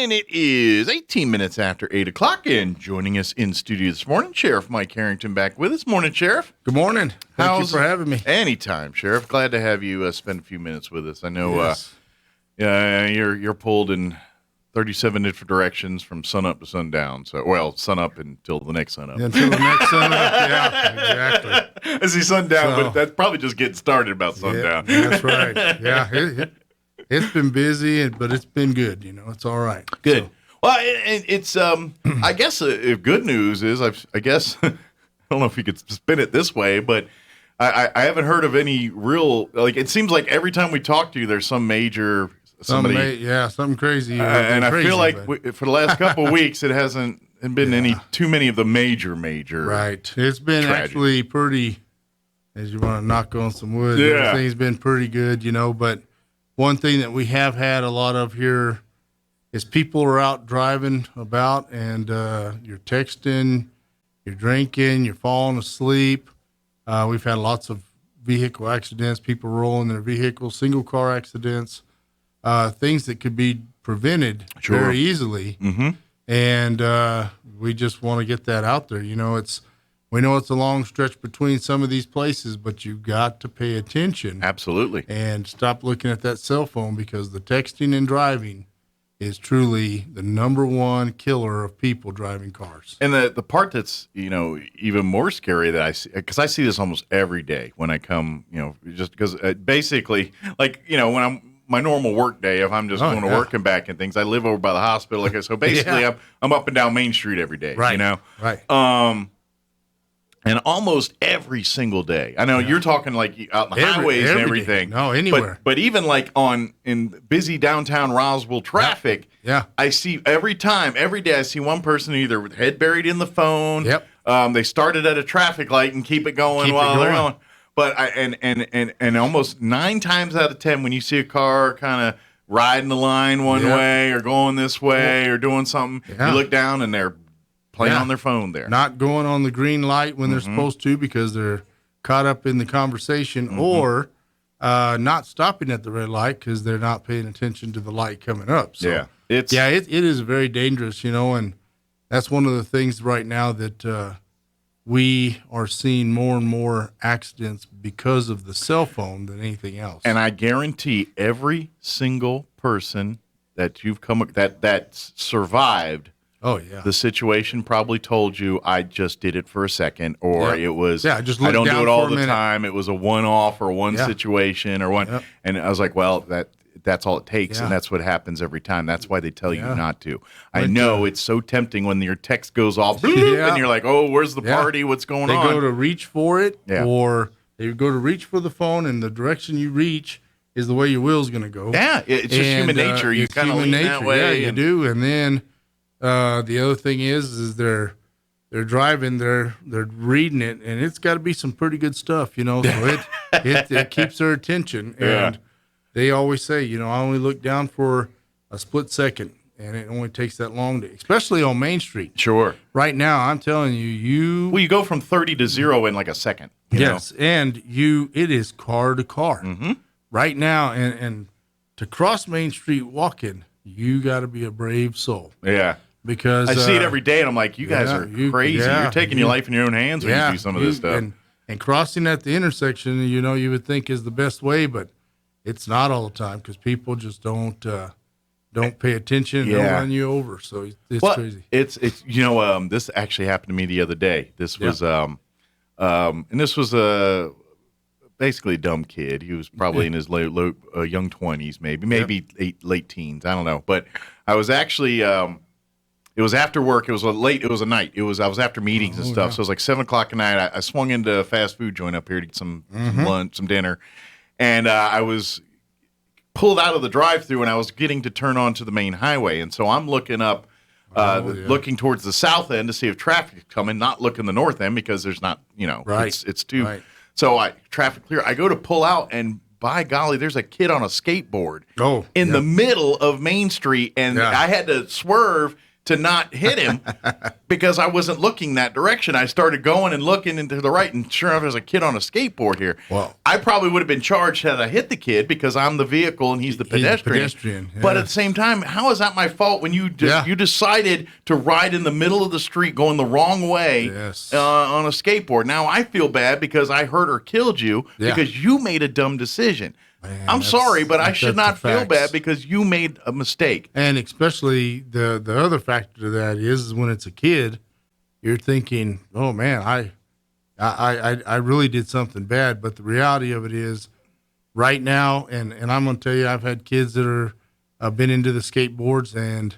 And it is 18 minutes after 8 o'clock, and joining us in studio this morning, Sheriff Mike Herrington back with us. Morning, Sheriff. Good morning. Thank you for having me. Anytime, Sheriff. Glad to have you spend a few minutes with us. I know Yes. you're pulled in 37 different directions from sun up to sundown. So, well, sun up until the next sun up. Until the next sun up. Yeah, exactly. I see sundown, So- but that's probably just getting started about sundown. Yeah, that's right. Yeah, it's been busy, but it's been good. It's all right. Good. So, Well, it's I guess if good news is I guess I don't know if you could spin it this way, but I haven't heard of any real, like, it seems like every time we talk to you, there's some major something crazy. and I crazy, feel like but- for the last couple of weeks it hasn't been too many of the major right. It's been tragedy. actually pretty. As you want to knock on some wood, Yeah. everything's been pretty good. But one thing that we have had a lot of here is people are out driving about, and you're texting, you're drinking, you're falling asleep. We've had lots of vehicle accidents, people rolling their vehicles, single car accidents, things that could be prevented Sure. very easily. Mm-hmm. And we just want to get that out there. We know it's a long stretch between some of these places, but you got to pay attention Absolutely. and stop looking at that cell phone, because the texting and driving is truly the number one killer of people driving cars. And the part that's, even more scary that I see, because I see this almost every day when I come, just because basically, like, when I'm my normal work day, if I'm just going to work and back and things, I live over by the hospital. Like, so basically I'm up and down Main Street every day, Right. Right. And almost every single day. I know you're talking like out in the highways and every everything. day. No, anywhere. But even like in busy downtown Roswell traffic, Yeah. I see every day I see one person either with head buried in the phone. Yep. They started at a traffic light and keep it going while they're going. But and almost 9 times out of 10, when you see a car kind of riding the line one way or going this way or doing something, you look down and they're playing on their phone there. Not going on the green light when they're supposed to, because they're caught up in the conversation, or not stopping at the red light because they're not paying attention to the light coming up. So, it is very dangerous, and that's one of the things right now that we are seeing more and more accidents because of the cell phone than anything else. And I guarantee every single person that you've that survived the situation probably told you, I just did it for a second, or it was, I just I don't looked do it down all for a the minute. time. It was a one-off or one situation or one. And I was like, well, that's all it takes. And that's what happens every time. That's why they tell you not to. I know it's so tempting when your text goes off and you're like, oh, where's the party? What's going on? They go to reach for it, or they go to reach for the phone, and the direction you reach is the way your wheel's going to go. Yeah, it's just human nature. You kind of lean that way. Yeah, you do. And then the other thing is they're driving, they're reading it, and it's got to be some pretty good stuff, So it keeps their attention. And they always say, I only look down for a split second, and it only takes that long to, especially on Main Street. Sure. Right now, I'm telling you, you go from 30 to 0 in like a second. You know? And it is car to car right now, and to cross Main Street walking, you got to be a brave soul. Yeah. Because I see it every day, and I'm like, you guys are crazy. You're taking your life in your own hands when you do some of this stuff. And crossing at the intersection, you would think is the best way, but it's not all the time, because people just don't pay attention and don't run you over. So it's crazy. It's this actually happened to me the other day. This was and this was basically a dumb kid. He was probably in his young 20s, maybe late teens. I don't know. But I was actually it was after work. It was a night. I was after meetings and stuff. So it was like 7:00 at night. I swung into a fast food joint up here to get some lunch, some dinner, and I was pulled out of the drive-through, and I was getting to turn onto the main highway. And so I'm looking up, looking towards the south end to see if traffic is coming, not looking the north end because there's not, it's too. Right. So traffic clear. I go to pull out, and by golly, there's a kid on a skateboard in the middle of Main Street, and I had to swerve to not hit him because I wasn't looking that direction. I started going and looking into the right, and sure enough, there's a kid on a skateboard here. Well, I probably would have been charged had I hit the kid because I'm the vehicle and he's the pedestrian. Yeah. But at the same time, how is that my fault when you you decided to ride in the middle of the street going the wrong way on a skateboard? Now I feel bad because I hurt or killed you because you made a dumb decision. Man, I'm sorry, but I should not feel bad because you made a mistake. And especially the other factor to that is when it's a kid, you're thinking, oh man, I really did something bad. But the reality of it is right now, and I'm going to tell you, I've had kids that are been into the skateboards and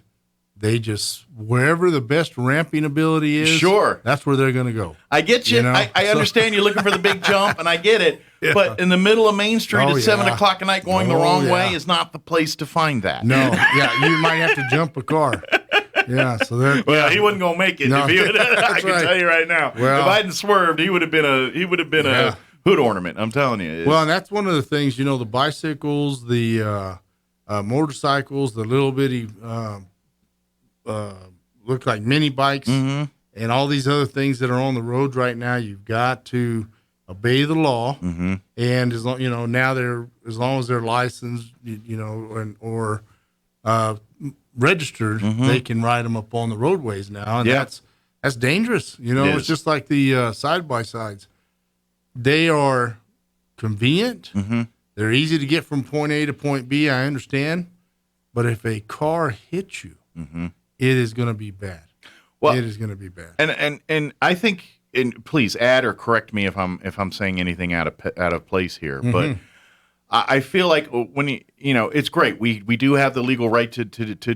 they just, wherever the best ramping ability is, that's where they're going to go. I get you. I understand you're looking for the big jump, and I get it. Yeah. But in the middle of Main Street at 7 o'clock at night going the wrong way is not the place to find that. No, you might have to jump a car. Yeah, so he wasn't going to make it. No, I can tell you right now. Well, if I hadn't swerved, he would have been a hood ornament. I'm telling you. Well, and that's one of the things. The bicycles, the motorcycles, the little bitty look like mini bikes, and all these other things that are on the roads right now. You've got to obey the law, and as long now as long as they're licensed, or registered, they can ride them up on the roadways now, and that's dangerous. It's just like the side by sides. They are convenient. They're easy to get from point A to point B. I understand, but if a car hits you, it is going to be bad. Well, it is going to be bad. And I think. And please add or correct me if I'm saying anything out of place here, but I feel like when it's great. We do have the legal right to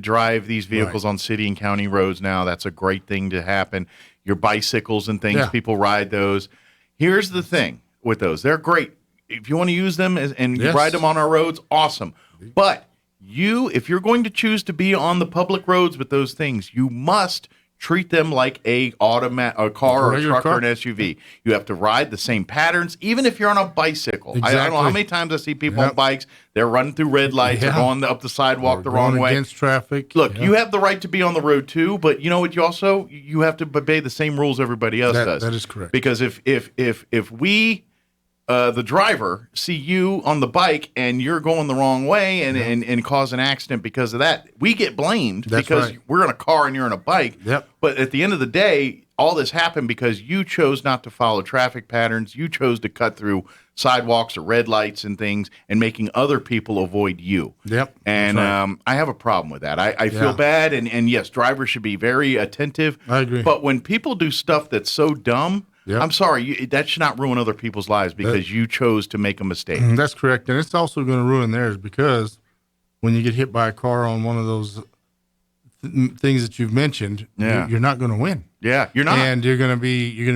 drive these vehicles on city and county roads now. That's a great thing to happen. Your bicycles and things, people ride those. Here's the thing with those: they're great. If you want to use them and you ride them on our roads, awesome. But if you're going to choose to be on the public roads with those things, you must treat them like a car or a truck or an SUV. You have to ride the same patterns, even if you're on a bicycle. Exactly. I don't know how many times I see people on bikes. They're running through red lights. They're going up the sidewalk the wrong way. Against traffic. Look, you have the right to be on the road too, but you know what? You have to obey the same rules everybody else does. That is correct. Because if we the driver see you on the bike and you're going the wrong way and cause an accident because of that, we get blamed because we're in a car and you're in a bike. Yep. But at the end of the day, all this happened because you chose not to follow traffic patterns. You chose to cut through sidewalks or red lights and things and making other people avoid you. Yep. And I have a problem with that. I feel bad. And yes, drivers should be very attentive. I agree. But when people do stuff that's so dumb, I'm sorry, that should not ruin other people's lives because you chose to make a mistake. That's correct. And it's also going to ruin theirs because when you get hit by a car on one of those things that you've mentioned, you're not going to win. Yeah, you're not. And you're going to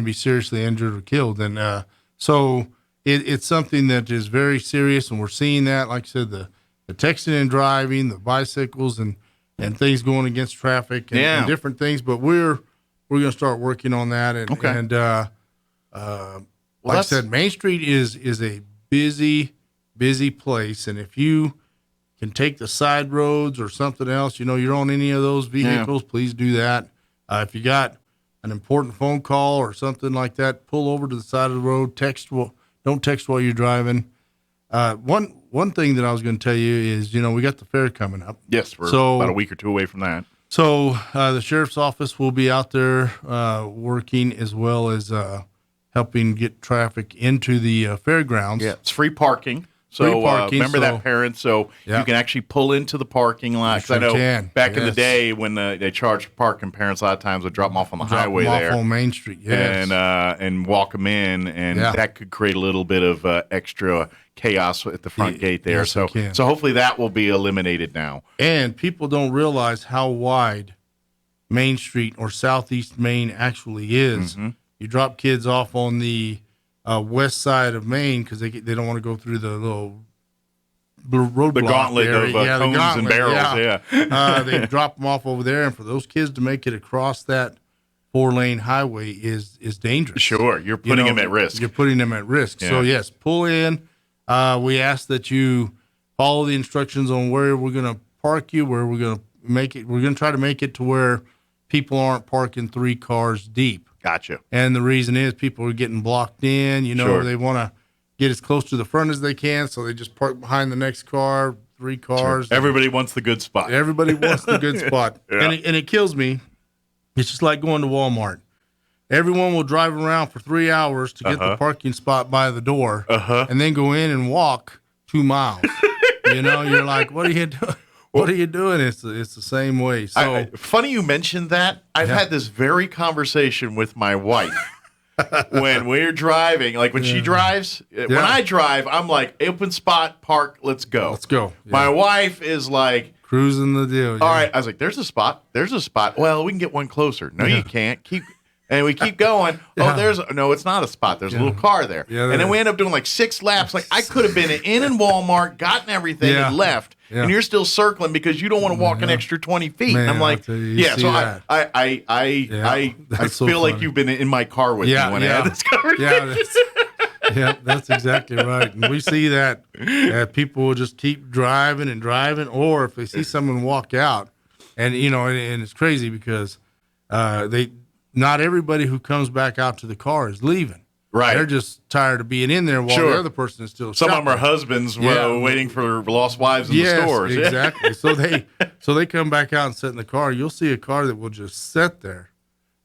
be seriously injured or killed. And so it's something that is very serious, and we're seeing that, like I said, the texting and driving, the bicycles, and things going against traffic and different things. But we're going to start working on that. And like I said, Main Street is a busy place, and if you can take the side roads or something else, you're on any of those vehicles, please do that. If you got an important phone call or something like that, pull over to the side of the road. Don't text while you're driving. One thing that I was going to tell you is, we got the fair coming up. Yes, we're about a week or two away from that. So the sheriff's office will be out there working as well as helping get traffic into the fairgrounds. Yeah, it's free parking. So remember that, parents. So you can actually pull into the parking lot. Because I know back in the day when they charged parking, parents a lot of times would drop them off on the highway there. On Main Street, and walk them in, and that could create a little bit of extra chaos at the front gate there. So hopefully that will be eliminated now. And people don't realize how wide Main Street or Southeast Main actually is. You drop kids off on the west side of Maine because they don't want to go through the little roadblock. The gauntlet of cones and barrels, they drop them off over there, and for those kids to make it across that 4-lane highway is dangerous. Sure, you're putting them at risk. You're putting them at risk. So, yes, pull in. We ask that you follow the instructions on where we're going to park you, where we're going to make it. We're going to try to make it to where people aren't parking 3 cars deep. Gotcha. And the reason is people are getting blocked in. Sure. They want to get as close to the front as they can, so they just park behind the next car, 3 cars. Sure. Everybody wants the good spot. Everybody wants the good spot. Yeah. And it kills me. It's just like going to Walmart. Everyone will drive around for 3 hours to get the parking spot by the door and then go in and walk 2 miles. You're like, what are you doing? What are you doing? It's the same way. So funny you mentioned that. I've had this very conversation with my wife when we're driving. Like when she drives, when I drive, I'm like, open spot, park, let's go. Let's go. Yeah. My wife is like, cruising the deal. All right. I was like, there's a spot. Well, we can get one closer. No, you can't. And we keep going. No, it's not a spot. There's a little car there. Yeah, and then we end up doing like 6 laps. Like I could have been in Walmart, gotten everything, and left. Yeah. And you're still circling because you don't want to walk an extra 20 feet. Man, and I'm like, So I feel like you've been in my car with me when I had this conversation. Yeah, that's exactly right. And we see that people will just keep driving and driving, or if they see someone walk out, and and it's crazy because not everybody who comes back out to the car is leaving. Right. They're just tired of being in there while the other person is still Some shopping. of them are husbands waiting for lost wives in the stores. Exactly. So they come back out and sit in the car. You'll see a car that will just sit there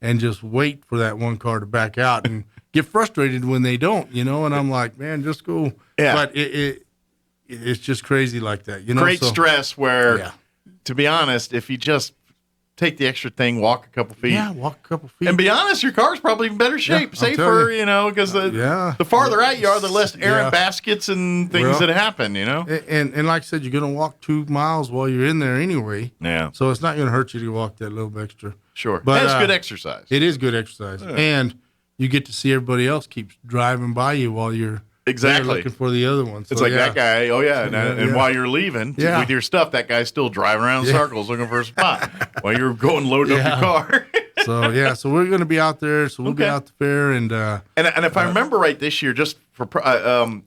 and just wait for that one car to back out and get frustrated when they don't, and I'm like, man, just go. Yeah. But it's just crazy like that, Great stress where, to be honest, if you just take the extra thing, walk a couple feet. Yeah, walk a couple feet. And be honest, your car's probably in better shape, safer, because the farther out you are, the less errant baskets and things that happen, And like I said, you're going to walk 2 miles while you're in there anyway. Yeah. So it's not going to hurt you to walk that little bit extra. Sure. But it's good exercise. It is good exercise. Yeah. And you get to see everybody else keep driving by you while you're looking for the other one. So, it's like that guy. And while you're leaving with your stuff, that guy's still driving around in circles looking for a spot while you're going loading up your car. So we're going to be out there. So we'll be out the fair and if I remember right, this year, just for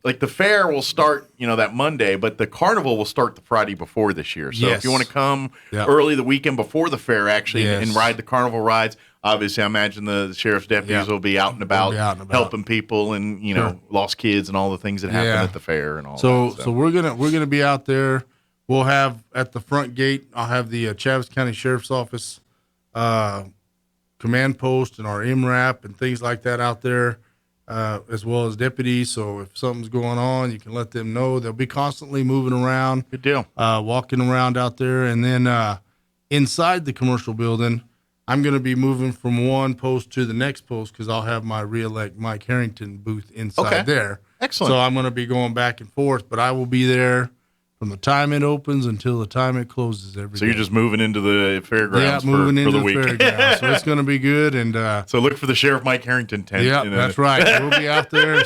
like the fair will start that Monday, but the carnival will start the Friday before this year. So if you want to come early the weekend before the fair actually and ride the carnival rides. Obviously, I imagine the sheriff's deputies will be out and about, helping people and lost kids and all the things that happen at the fair and all. So we're gonna be out there. We'll have at the front gate. I'll have the Chaves County Sheriff's Office command post and our MRAP and things like that out there, as well as deputies. So if something's going on, you can let them know. They'll be constantly moving around. Good deal. Walking around out there, and then inside the commercial building. I'm going to be moving from one post to the next post because I'll have my re-elect Mike Herrington booth inside there. Excellent. So I'm going to be going back and forth, but I will be there from the time it opens until the time it closes every day. So you're just moving into the fairgrounds for the week. Fairgrounds. So it's going to be good. And so look for the Sheriff Mike Herrington tent. Yeah, that's right. We'll be out there.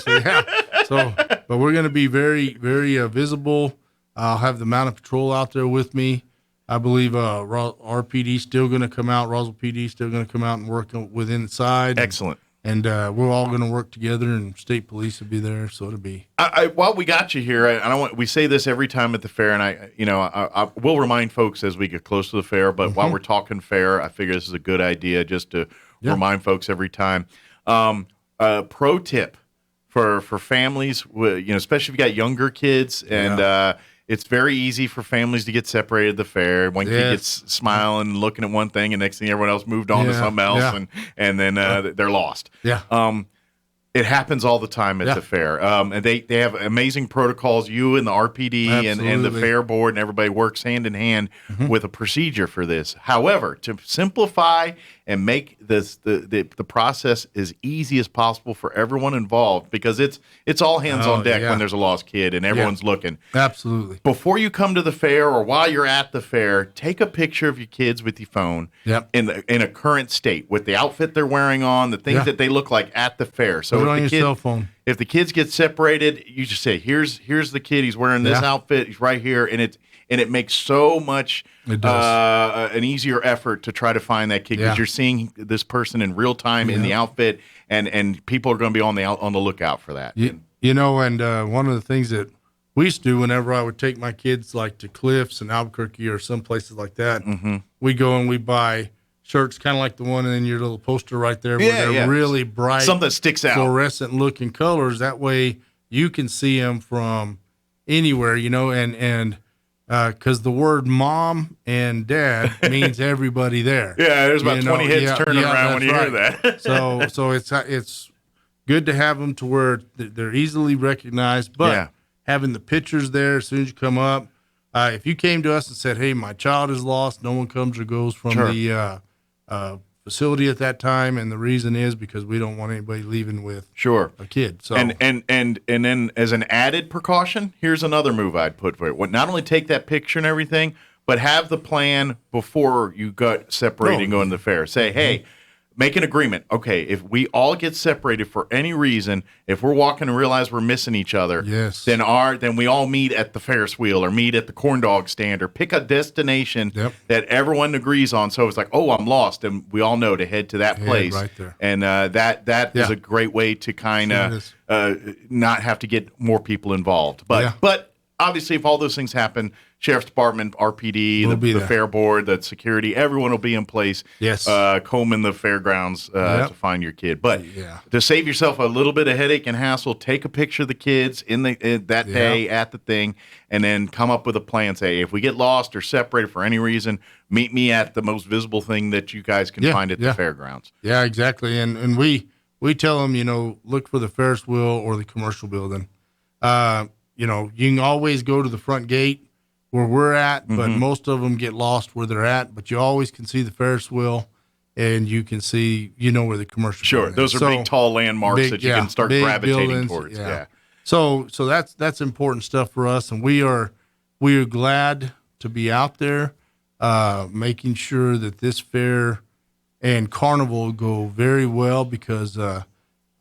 But we're going to be very, very visible. I'll have the mounted patrol out there with me. I believe RPD still going to come out. Roswell PD still going to come out and work with inside. Excellent. And we're all going to work together, and state police will be there. So it'll be. While we got you here, we say this every time at the fair, and I will remind folks as we get close to the fair. But while we're talking fair, I figure this is a good idea just to remind folks every time. Pro tip for families, especially if you got younger kids and. It's very easy for families to get separated at the fair. One kid gets smiling, looking at one thing, and next thing everyone else moved on to something else, and then they're lost. Yeah. It happens all the time at the fair. And they have amazing protocols. You and the RPD and the fair board and everybody works hand in hand with a procedure for this. However, to simplify and make this the process as easy as possible for everyone involved, because it's all hands on deck when there's a lost kid and everyone's looking. Absolutely. Before you come to the fair or while you're at the fair, take a picture of your kids with your phone in a current state with the outfit they're wearing on, the things that they look like at the fair. So put it on your cell phone. If the kids get separated, you just say, "Here's the kid. He's wearing this outfit. He's right here," and it makes so much an easier effort to try to find that kid because you're seeing this person in real time in the outfit, and people are going to be on the lookout for that. And one of the things that we used to do whenever I would take my kids like to Cliffs and Albuquerque or some places like that, we go and we buy shirts, kind of like the one in your little poster right there, where they're really bright, something that sticks out, fluorescent looking colors. That way you can see them from anywhere, and because the word mom and dad means everybody there. Yeah, there's about 20 heads turning around when you hear that. so it's good to have them to where they're easily recognized, but having the pictures there as soon as you come up. If you came to us and said, "Hey, my child is lost," no one comes or goes from the facility at that time, and the reason is because we don't want anybody leaving with a kid. So and then as an added precaution, here's another move I'd put for it. Not only take that picture and everything, but have the plan before you got separated and go into the fair. Say, hey, make an agreement. Okay, if we all get separated for any reason, if we're walking and realize we're missing each other, then we all meet at the Ferris wheel or meet at the corn dog stand or pick a destination that everyone agrees on. So it's like, oh, I'm lost, and we all know to head to that place. Right there. And that is a great way to kind of not have to get more people involved. But obviously, if all those things happen, Sheriff's Department, RPD, the Fair Board, the security, everyone will be in place. Yes. Combing the fairgrounds to find your kid. But to save yourself a little bit of headache and hassle, take a picture of the kids in that day at the thing, and then come up with a plan. Say, if we get lost or separated for any reason, meet me at the most visible thing that you guys can find at the fairgrounds. Yeah, exactly. And we tell them, look for the Ferris wheel or the commercial building. You can always go to the front gate where we're at, but most of them get lost where they're at. But you always can see the Ferris wheel, and you can see, where the commercial. Sure, those are big, tall landmarks that you can start gravitating buildings, towards. Yeah. So that's important stuff for us, and we are glad to be out there, making sure that this fair and carnival go very well because.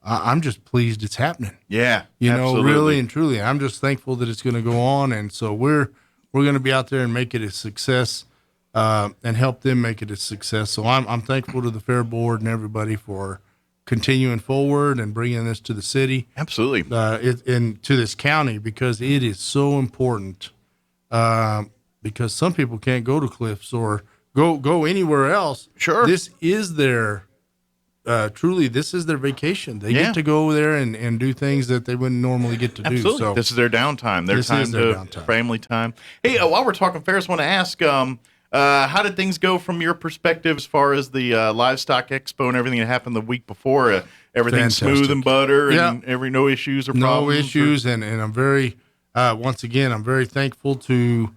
I'm just pleased it's happening. Yeah, absolutely. Really and truly, I'm just thankful that it's going to go on, and so we're going to be out there and make it a success, and help them make it a success. So I'm thankful to the Fair Board and everybody for continuing forward and bringing this to the city. Absolutely, and to this county because it is so important. Because some people can't go to Cliffs or go anywhere else. Sure, this is their. Truly, this is their vacation. They get to go there and do things that they wouldn't normally get to do. So this is their downtime. Their family time. Hey, while we're talking fairs, I want to ask, how did things go from your perspective as far as the livestock expo and everything that happened the week before? Everything smooth and butter and no issues or problems? No issues, and I'm very, once again, I'm very thankful to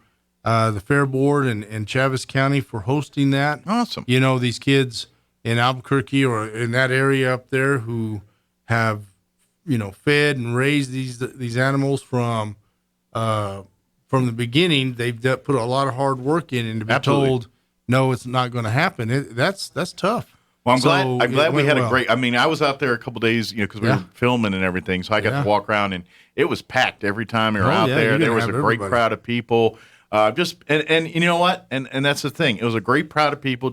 the Fair Board and Chaves County for hosting that. Awesome. These kids in Albuquerque or in that area up there who have, fed and raised these animals from the beginning. They've put a lot of hard work in, and to be told, no, it's not going to happen. That's tough. Well, I'm glad we had a great. I mean, I was out there a couple days, because we were filming and everything, so I got to walk around, and it was packed every time we were out there. There was a great crowd of people. And you know what? And that's the thing. It was a great crowd of people.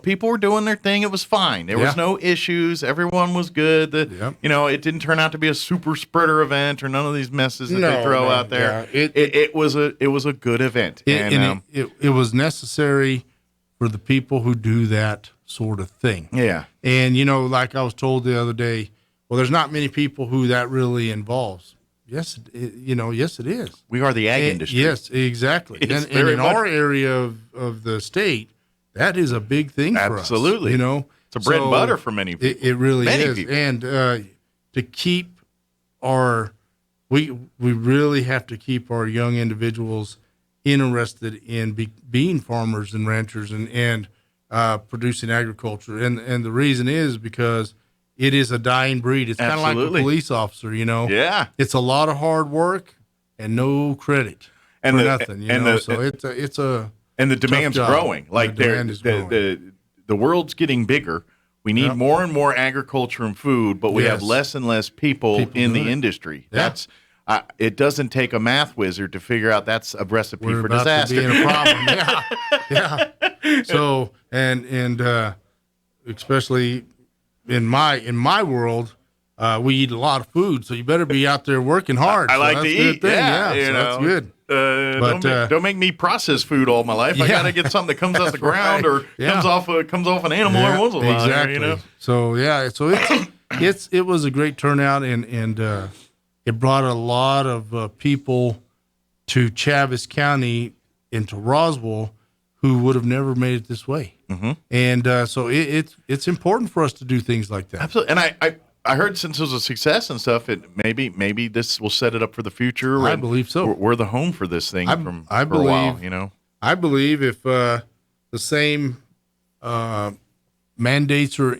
People were doing their thing. It was fine. There was no issues. Everyone was good. It didn't turn out to be a super spreader event or none of these messes that they throw out there. Yeah. It was a good event. It was necessary for the people who do that sort of thing. Yeah. And, like I was told the other day, well, there's not many people who that really involves. Yes, yes, it is. We are the ag industry. Yes, exactly. And in our area of the state, that is a big thing for us. Absolutely. It's a bread and butter for many people. It really is. People. And to keep we really have to keep our young individuals interested in being farmers and ranchers and producing agriculture. And the reason is because it is a dying breed. It's kind of like a police officer, Yeah. It's a lot of hard work and no credit for nothing, So it's a and the demand's growing. Like the world's getting bigger. We need more and more agriculture and food, but we have less and less people in the industry. Yeah. That's it doesn't take a math wizard to figure out that's a recipe for disaster. To be in a problem. Yeah. So and especially in my world, we eat a lot of food, so you better be out there working hard. I like to eat. Yeah, so that's good. don't make me process food all my life. I gotta get something that comes out the ground or comes off an animal every once in a while. Exactly. So it was a great turnout, and it brought a lot of people to Chaves County into Roswell who would have never made it this way. Mm-hmm. And so it's important for us to do things like that. Absolutely. And I heard since it was a success and stuff, maybe this will set it up for the future. I believe so. We're the home for this thing for a while, I believe if the same mandates are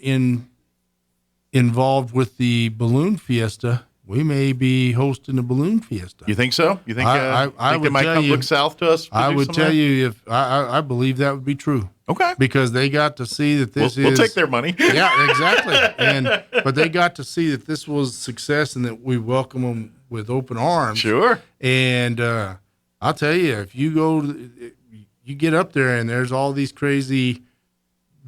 involved with the balloon fiesta, we may be hosting a balloon fiesta. You think so? You think, I they might come look south to us? I would tell you if I believe that would be true. Okay. Because they got to see that we'll take their money. Yeah, exactly. But they got to see that this was success and that we welcome them with open arms. Sure. And I'll tell you, if you get up there and there's all these crazy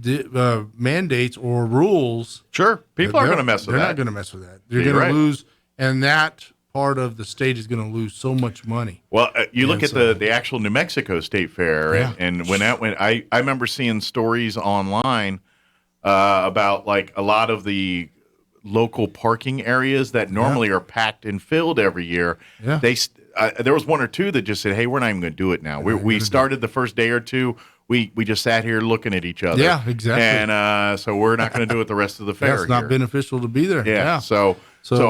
mandates or rules. Sure. People are going to mess with that. They're not going to mess with that. They're going to lose. And that part of the state is going to lose so much money. Well, you look at the actual New Mexico State Fair, and when that went, I remember seeing stories online about like a lot of the local parking areas that normally are packed and filled every year. Yeah. There was one or two that just said, "Hey, we're not even going to do it now." We started the first day or two. We just sat here looking at each other. Yeah, exactly. And so we're not going to do it the rest of the fair. It's not beneficial to be there. Yeah. So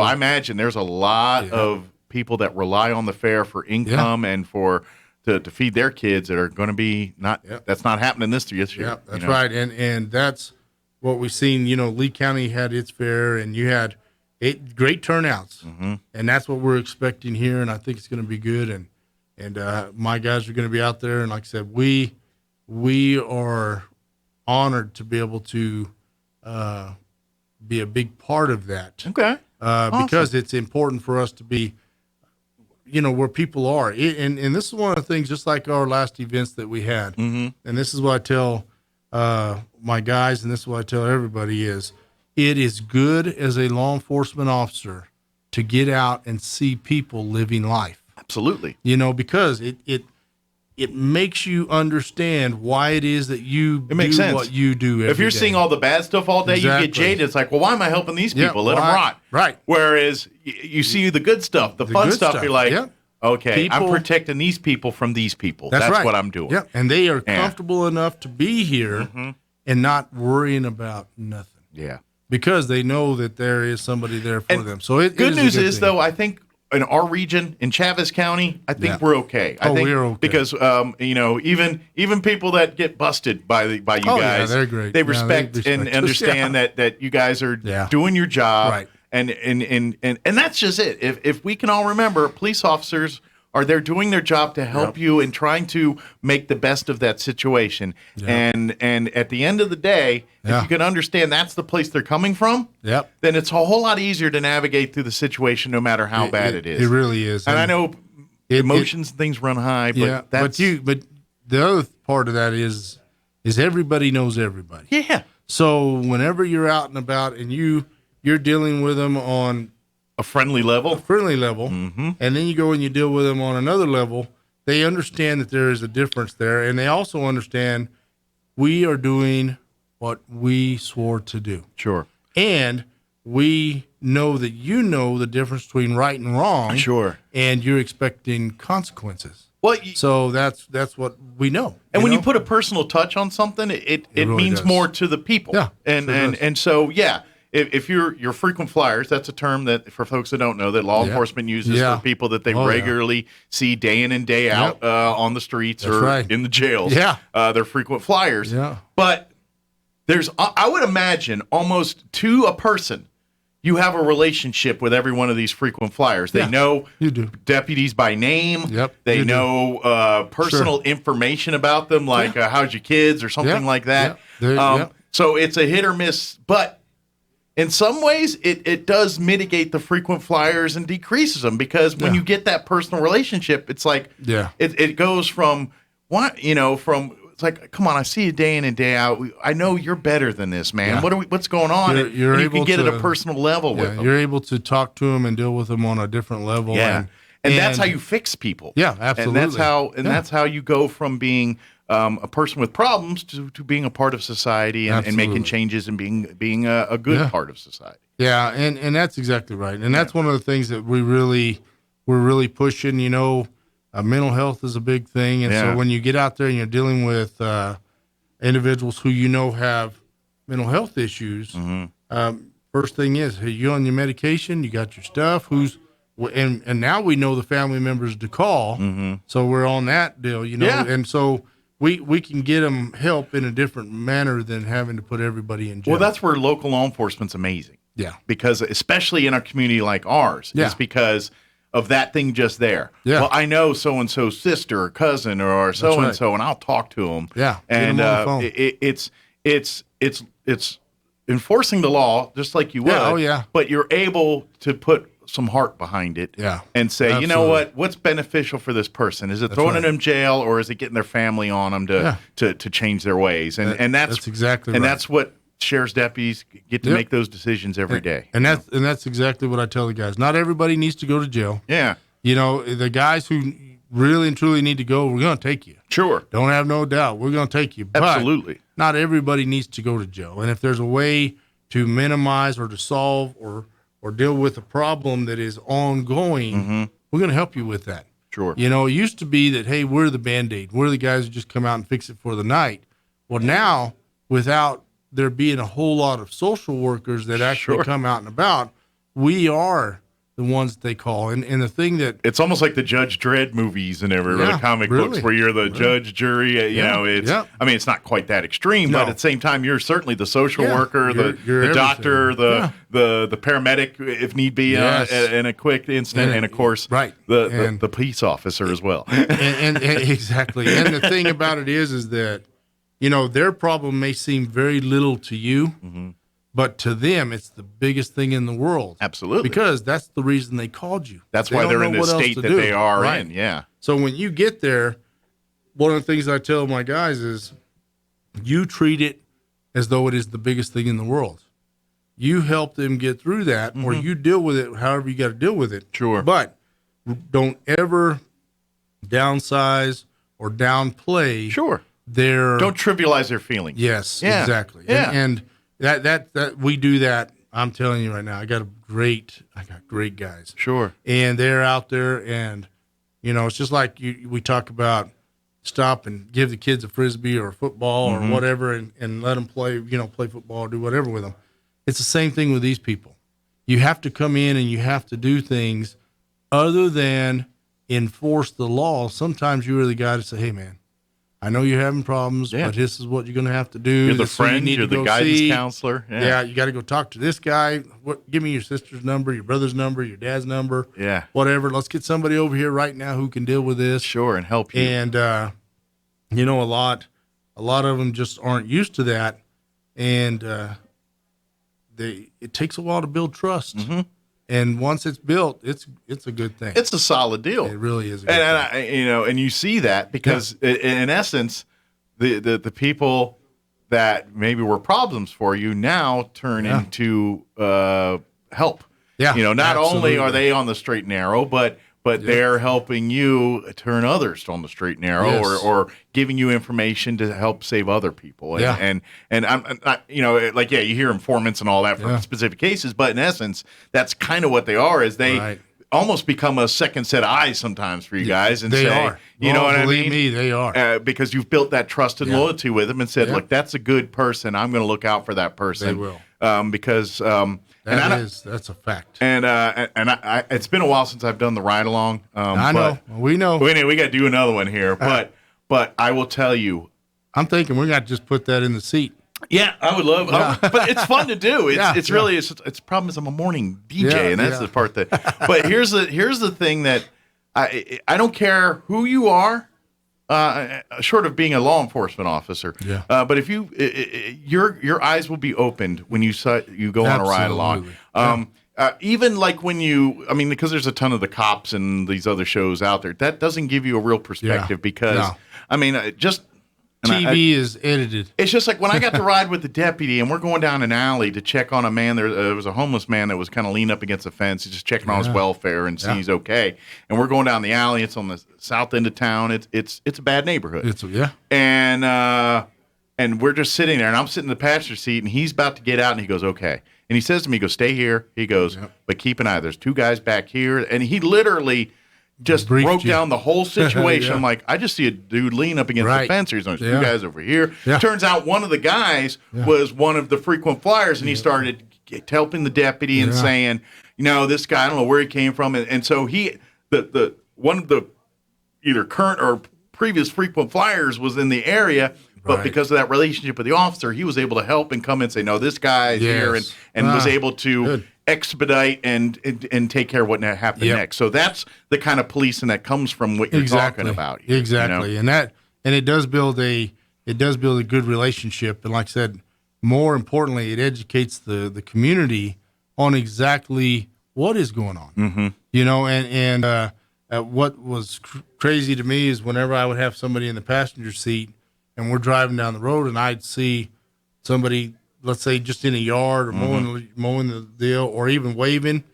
I imagine there's a lot of people that rely on the fair for income and to feed their kids that are going to be that's not happening this year. Yeah, that's right. And that's what we've seen. Lee County had its fair, and you had 8 great turnouts, and that's what we're expecting here. And I think it's going to be good. And my guys are going to be out there, and like I said, we are honored to be able to be a big part of that. Okay. Awesome. Because it's important for us to be, where people are. And this is one of the things, just like our last events that we had. Mm-hmm. And this is what I tell my guys, and this is what I tell everybody is, it is good as a law enforcement officer to get out and see people living life. Absolutely. Because it makes you understand why it is that you do what you do every If you're day. seeing all the bad stuff all day, you get jaded. It's like, well, why am I helping these people? Let them rot. Right. Whereas you see the good stuff, the fun stuff, you're like, okay, people, I'm protecting these people from these people. That's right. what I'm doing. Yeah, and they are comfortable enough to be here and not worrying about nothing. Yeah. Because they know that there is somebody there for them. So good news is, though, I think in our region, in Chaves County, I think we're okay. I think we're okay. Because even people that get busted by you guys, they're great. They respect and understand that you guys are doing your job. Right. And that's just it. If we can all remember, police officers are there doing their job to help you and trying to make the best of that situation. And at the end of the day, if you can understand that's the place they're coming from, then it's a whole lot easier to navigate through the situation no matter how bad it is. It really is. And I know emotions and things run high, but but the other part of that is everybody knows everybody. Yeah. So whenever you're out and about and you're dealing with them on a friendly level, and then you go and you deal with them on another level, they understand that there is a difference there, and they also understand we are doing what we swore to do. Sure. And we know that you know the difference between right and wrong. Sure. And you're expecting consequences. Well, so that's what we know. And when you put a personal touch on something, it really means more to the people. Yeah. And so If you're frequent flyers, that's a term that for folks that don't know that law enforcement uses for people that they regularly see day in and day out on the streets in the jails. Yeah, they're frequent flyers. Yeah, but I would imagine almost to a person, you have a relationship with every one of these frequent flyers. They know you do. Deputies by name. Yep, they know personal information about them, like how's your kids or something like that. So it's a hit or miss, but in some ways, it does mitigate the frequent flyers and decreases them because when you get that personal relationship, it's like it goes from it's like, come on, I see you day in and day out. I know you're better than this, man. Yeah. What's going on? You're and you able can get to, at a personal level with them. You're able to talk to them and deal with them on a different level. Yeah. And that's how you fix people. Yeah, absolutely. And that's how you go from being a person with problems to being a part of society and making changes and being a good part of society. Yeah, and that's exactly right. And that's one of the things that we're really pushing. Mental health is a big thing. And so when you get out there and you're dealing with individuals who have mental health issues, first thing is, hey, you on your medication? You got your stuff? And now we know the family members to call, so we're on that deal, and so we can get them help in a different manner than having to put everybody in jail. Well, that's where local law enforcement's amazing. Yeah. Because especially in a community like ours, it's because of that thing just there. Yeah. Well, I know so-and-so's sister or cousin or so-and-so, and I'll talk to them. Yeah. And it's enforcing the law just like you would. Yeah. Oh, yeah. But you're able to put some heart behind it. Yeah. And say, Absolutely. you know what? What's beneficial for this person? Is it throwing them in jail, or is it getting their family on them to change their ways? And that's exactly right. And that's what sheriff's deputies get to make those decisions every day. And that's exactly what I tell the guys. Not everybody needs to go to jail. Yeah. The guys who really and truly need to go, we're going to take you. Sure. Don't have no doubt. We're going to take you. But absolutely. Not everybody needs to go to jail. And if there's a way to minimize or to solve or deal with a problem that is ongoing, we're going to help you with that. Sure. It used to be that, hey, we're the Band-Aid. We're the guys who just come out and fix it for the night. Well, now, without there being a whole lot of social workers that actually come out and about, we are the ones that they call. And the thing that... It's almost like the Judge Dredd movies and the comic books where you're the judge, jury. I mean, it's not quite that extreme, but at the same time, you're certainly the social worker, the doctor, the paramedic, if need be, in a quick incident, and of course, the police officer as well. and exactly. And the thing about it is that, their problem may seem very little to you, but to them, it's the biggest thing in the world. Absolutely. Because that's the reason they called you. That's why they're in the state that they are in, yeah. So when you get there, one of the things I tell my guys is you treat it as though it is the biggest thing in the world. You help them get through that, or you deal with it however you got to deal with it. Sure. But don't ever downsize or downplay don't trivialize their feelings. Yes, exactly. Yeah. And that we do that. I'm telling you right now, I got great guys. Sure. And they're out there, and it's just like we talk about, stop and give the kids a Frisbee or a football or whatever, and let them play football or do whatever with them. It's the same thing with these people. You have to come in and you have to do things other than enforce the law. Sometimes you're the guy to say, hey man, I know you're having problems, but this is what you're going to have to do. You're the friend, you're the guidance counselor. Yeah, you got to go talk to this guy. Give me your sister's number, your brother's number, your dad's number. Yeah. Whatever. Let's get somebody over here right now who can deal with this. Sure, and help you. And, a lot of them just aren't used to that. And it takes a while to build trust. And once it's built, it's a good thing. It's a solid deal. It really is a good thing. And you see that because in essence, the people that maybe were problems for you now turn into help. Yeah. Not only are they on the straight and narrow, but they're helping you turn others on the straight and narrow, or giving you information to help save other people. And I'm you hear informants and all that for specific cases, but in essence, that's kind of what they are. Is they almost become a second set of eyes sometimes for you guys, and they are. You know what I mean? Believe me, they are. Because you've built that trust and loyalty with them, and said, look, that's a good person. I'm going to look out for that person. They will. Because that's a fact. And I it's been a while since I've done the ride along. I know. We know. We got to do another one here. But I will tell you, I'm thinking we got to just put that in the seat. Yeah, I would love. But it's fun to do. It's really it's problem is I'm a morning DJ, and that's the part that. But here's the thing that I don't care who you are. Short of being a law enforcement officer, but if your eyes will be opened when you go on a ride along. Even like when because there's a ton of the cops and these other shows out there, that doesn't give you a real perspective because, just TV is edited. It's just like when I got to ride with the deputy and we're going down an alley to check on a man. There was a homeless man that was kind of leaning up against the fence. He's just checking on his welfare and seeing he's okay. And we're going down the alley. It's on the south end of town. It's a bad neighborhood. And we're just sitting there, and I'm sitting in the passenger seat, and he's about to get out, and he goes, okay. And he says to me, he goes, stay here. He goes, but keep an eye. There's 2 guys back here. And he literally just broke down the whole situation. I'm like, I just see a dude lean up against the fence. There's 2 guys over here. Turns out one of the guys was one of the frequent flyers, and he started helping the deputy and saying, this guy, I don't know where he came from. And so one of the either current or previous frequent flyers was in the area. But because of that relationship with the officer, he was able to help and come and say, no, this guy's here, and was able to expedite and take care of what happened next. So that's the kind of policing that comes from what you're talking about. Exactly. And it does build a good relationship. And like I said, more importantly, it educates the community on exactly what is going on. What was crazy to me is whenever I would have somebody in the passenger seat and we're driving down the road and I'd see somebody, let's say just in a yard or mowing the deal or even waving.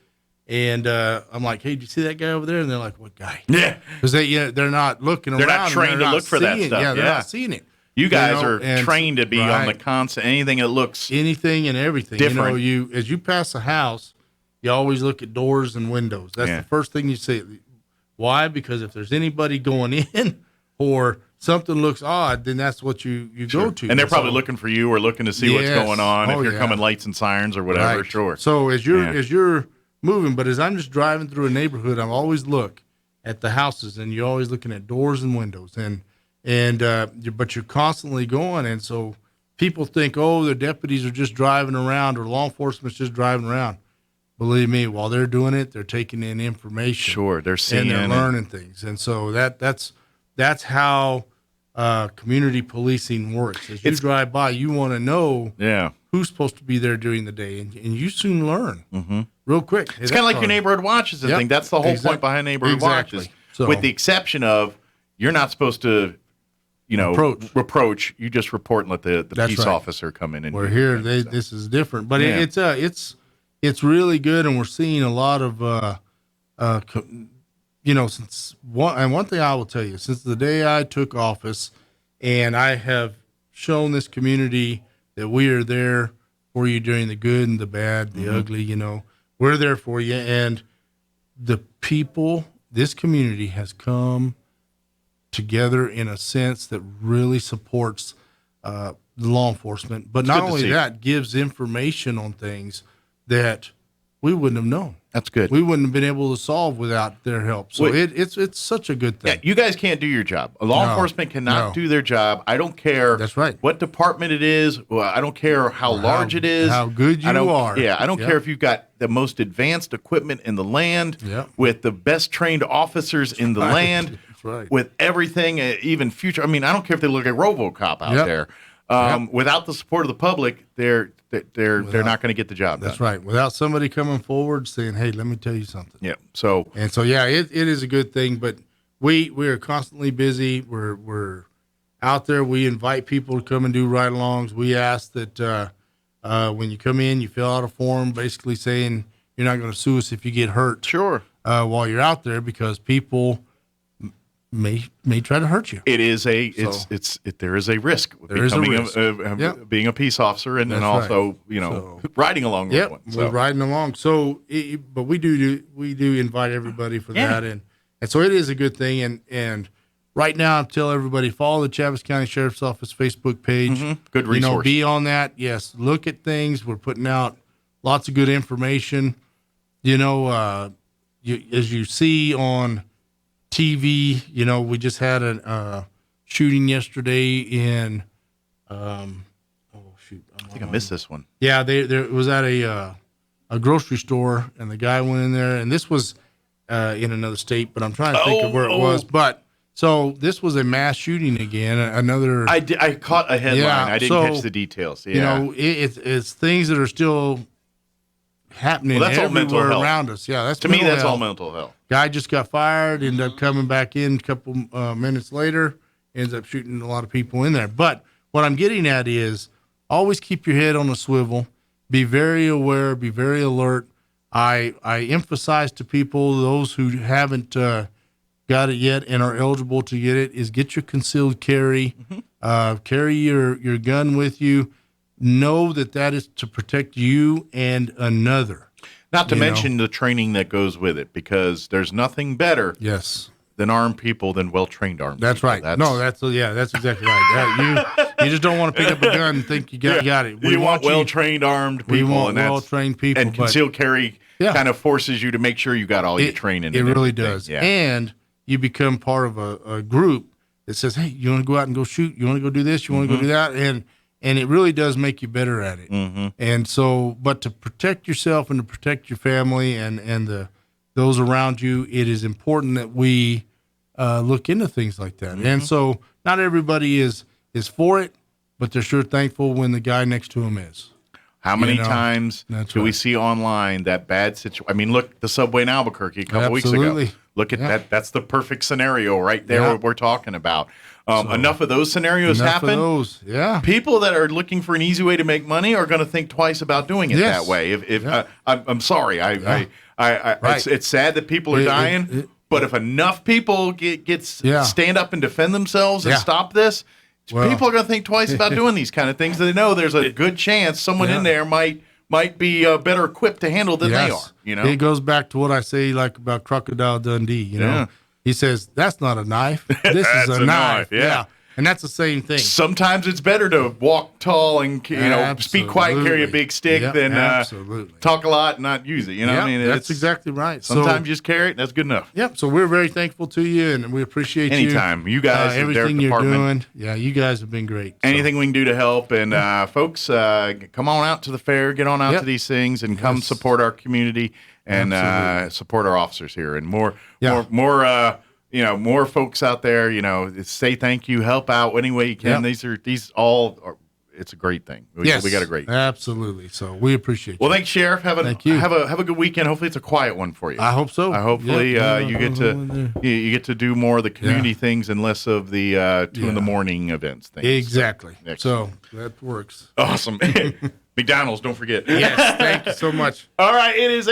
And I'm like, hey, did you see that guy over there? And they're like, what guy? Yeah. Because they're not looking around. They're not trained to look for that stuff. Yeah, they're not seeing it. You guys are trained to be on the constant, anything that looks anything and everything. Different. As you pass a house, you always look at doors and windows. That's the first thing you see. Why? Because if there's anybody going in or something looks odd, then that's what you go to. And they're probably looking for you or looking to see what's going on. If you're coming lights and sirens or whatever, sure. So as you're moving, but as I'm just driving through a neighborhood, I always look at the houses, and you're always looking at doors and windows, but you're constantly going, and so people think, oh, the deputies are just driving around or law enforcement's just driving around. Believe me, while they're doing it, they're taking in information. Sure, they're seeing and they're learning things, and so that's how community policing works. As you drive by, you want to know who's supposed to be there during the day, and you soon learn real quick. It's kind of like your neighborhood watches and thing. That's the whole point behind neighborhood watches, with the exception of you're not supposed to, reproach. You just report and let the peace officer come in. And we're here. This is different, but it's really good, and we're seeing a lot of one thing I will tell you, since the day I took office, and I have shown this community that we are there for you during the good and the bad, the ugly, we're there for you. And the people, this community has come together in a sense that really supports the law enforcement. But not only that, gives information on things that we wouldn't have known. That's good. We wouldn't have been able to solve without their help. So it's such a good thing. Yeah, you guys can't do your job. Law enforcement cannot do their job. I don't care what department it is. Well, I don't care how large it is. How good you are. Yeah, I don't care if you've got the most advanced equipment in the land with the best trained officers in the land. That's right. With everything, even future. I mean, I don't care if they look like RoboCop out there. Without the support of the public, they're not going to get the job done. That's right. Without somebody coming forward saying, "Hey, let me tell you something." Yeah. It is a good thing. But we are constantly busy. We're out there. We invite people to come and do ride-alongs. We ask that when you come in, you fill out a form, basically saying you're not going to sue us if you get hurt. Sure. While you're out there, because people may try to hurt you. It is there is a risk with being a peace officer and also riding along with one. We're riding along. So, but we do invite everybody for that, and so it is a good thing. And right now, tell everybody follow the Chaves County Sheriff's Office Facebook page. Good resource. Be on that. Yes, look at things. We're putting out lots of good information. As you see on TV, we just had a shooting yesterday in, I think I missed this one. Yeah, it was at a grocery store, and the guy went in there, and this was in another state, but I'm trying to think of where it was. But so this was a mass shooting again. Another. I caught a headline. I didn't catch the details. Yeah. It's things that are still happening everywhere around us. Yeah, that's to me. That's all mental health. Guy just got fired. Ended up coming back in a couple minutes later, ends up shooting a lot of people in there. But what I'm getting at is always keep your head on a swivel. Be very aware. Be very alert. I emphasize to people, those who haven't got it yet and are eligible to get it, is get your concealed carry. Carry your gun with you. Know that is to protect you and another. Not to mention the training that goes with it, because there's nothing better than armed people than well-trained armed That's people. right. That's exactly right. You just don't want to pick up a gun and think you got it. We want well-trained armed people. We want well-trained people. And concealed carry kind of forces you to make sure you got all your training. It really does. Yeah. And you become part of a group that says, hey, you want to go out and go shoot? You want to go do this? You want to go do that? And it really does make you better at it. And so, but to protect yourself and to protect your family and those around you, it is important that we look into things like that. And so not everybody is for it, but they're sure thankful when the guy next to them is. How many times do we see online that bad situation? I mean, look, the subway in Albuquerque a couple weeks ago. Look at that. That's the perfect scenario right there what we're talking about. Enough of those scenarios happen. People that are looking for an easy way to make money are going to think twice about doing it that way. I'm sorry. It's sad that people are dying, but if enough people stand up and defend themselves and stop this, people are going to think twice about doing these kind of things. They know there's a good chance someone in there might be better equipped to handle than they are. It goes back to what I say, like about Crocodile Dundee. You know, he says that's not a knife. This is a knife. And that's the same thing. Sometimes it's better to walk tall and speak quiet, carry a big stick than talk a lot and not use it. I mean, that's exactly right. Sometimes you just carry it, and that's good enough. So we're very thankful to you, and we appreciate anytime you guys, everything you're doing. You guys have been great. Anything we can do to help, and folks, come on out to the fair, get on out to these things, and come support our community and support our officers here, and more. More folks out there, say thank you, help out any way you can. These all are, it's a great thing. We got a great. Absolutely. So we appreciate you. Well, thanks, Sheriff. Have a good weekend. Hopefully it's a quiet one for you. I hope so. Hopefully you get to do more of the community things and less of the 2 in the morning events things. Exactly. So that works. Awesome. McDonald's, don't forget. Yes, thank you so much. All right, it is